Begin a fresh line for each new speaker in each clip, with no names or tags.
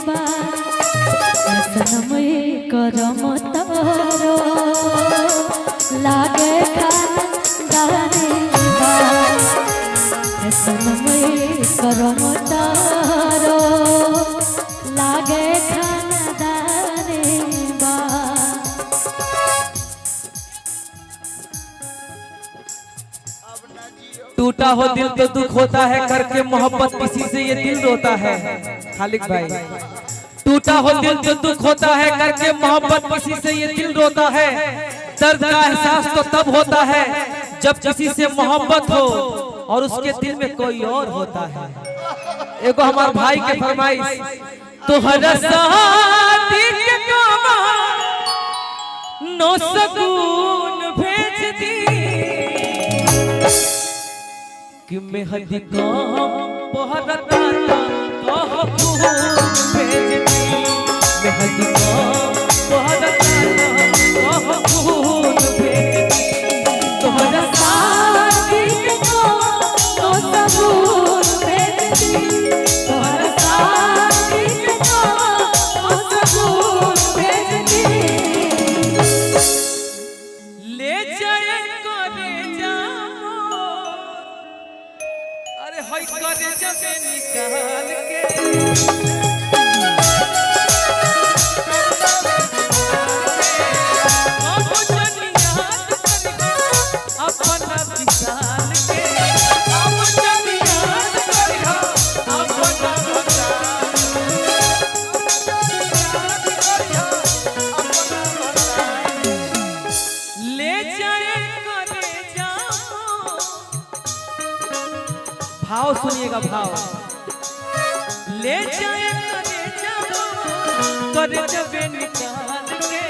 बा सनम करम तारो लागे खानदानी बा सनम करम तारो लागे खानदानी बा।
टूटा हो दिल तो दुख होता है, करके मोहब्बत किसी से ये दिल रोता है। खालिक भाई, टूटा हो दिल तो दुख होता है, करके मोहब्बत किसी से ये दिल रोता है। दर्द का एहसास तो तब होता है जब किसी से मोहब्बत हो और उसके दिल में कोई और होता है। एगो हमारे भाई के फरमाइश, तोहरा शादी के कामा नो सकून भेज दी कि मेहदी का पहरता कह खून भेज दी, मेहदी का पहरता कह खून भेज दी। तोहरा
शादी के कामा नो सकून भेज दी, तोहरा शादी के कामा नो सकून भेज दी।
ले जाए करे जाओ, अरे हाय करे जबे निकाल के भाव सुनिएगा, भाव ले जाए करे जाओ, करे जबे निकाल के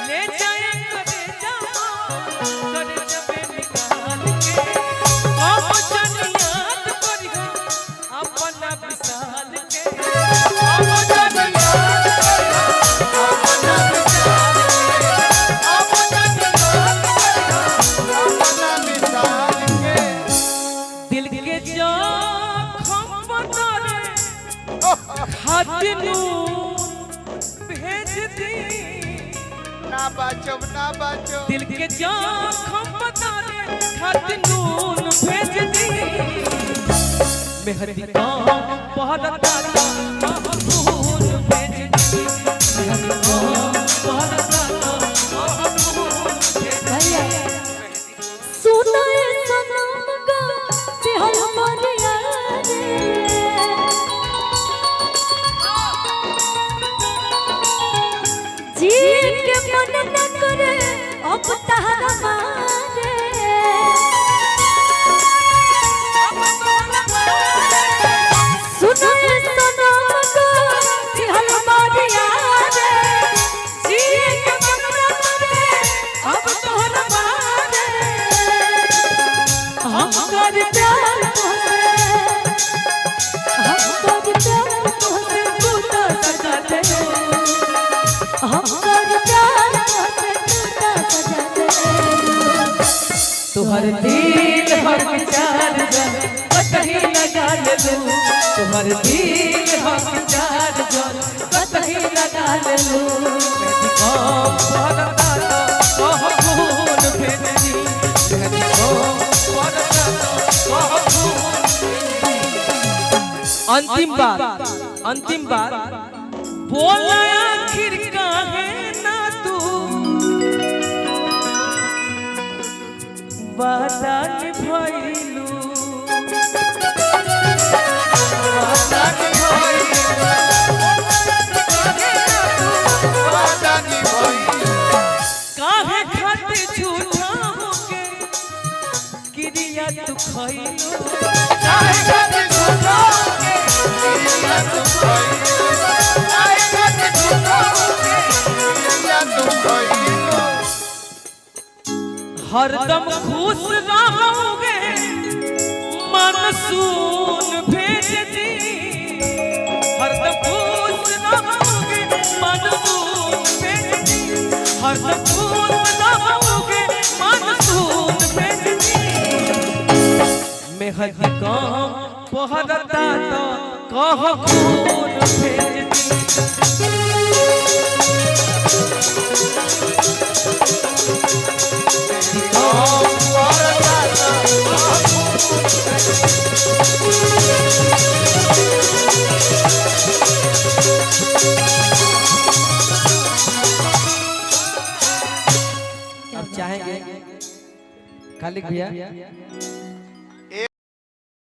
ले जाए करे जाओ, करे जबे निकाल के आप जन याद करियो अपना विशाल के, आप जन याद करियो अपना विशाल के, आप जन याद करियो अपना विशाल के। दिल के खातिनू भेज दी,
ना बाचो ना बाचो,
दिल के जख्म बता दे खातिनून भेज दी। मेहदी का पहरता खून भेज दी, मेहदी का पहरता खून भेज दी।
सुनो सनम का बेहल मरिया रे, जी के मन न करे अब तहरा मारे। सुनो सनम का बेहल मरिया रे, जी के मन न करे अब तहरा मारे। हम कर प्यार तोसे, हम कर प्यार तोसे तू तो सजा दे, हम कर प्यार तोसे तू तो सजा दे।
तुहर दिल हर विचार जन कतही लगा ले लू, तुहर दिल हर विचार जन कतही लगा ले लू। मेहदी का पहरता कह खून भेज दी, मेहदी का पहरता कह खून भेज दी। अंतिम बार बोला आखिर काहे ना तू वादा निभाइलू, वादा निभाइलू,
वादा निभाइलू,
काहे खातिर झूठा होके क्रिया तू खइलू,
काहे खातिर झूठा होके क्रिया तू खइलू, काहे खातिर झूठा होके क्रिया तू खइलू।
हरदम खुश रहोगे मानसून भेज दी, हरदम खुश रहोगे मानसून भेज दी, हरदम खुश रहोगे मानसून भेज दी। मेहदी का पहरता तो कह खून भेज खालिक भैया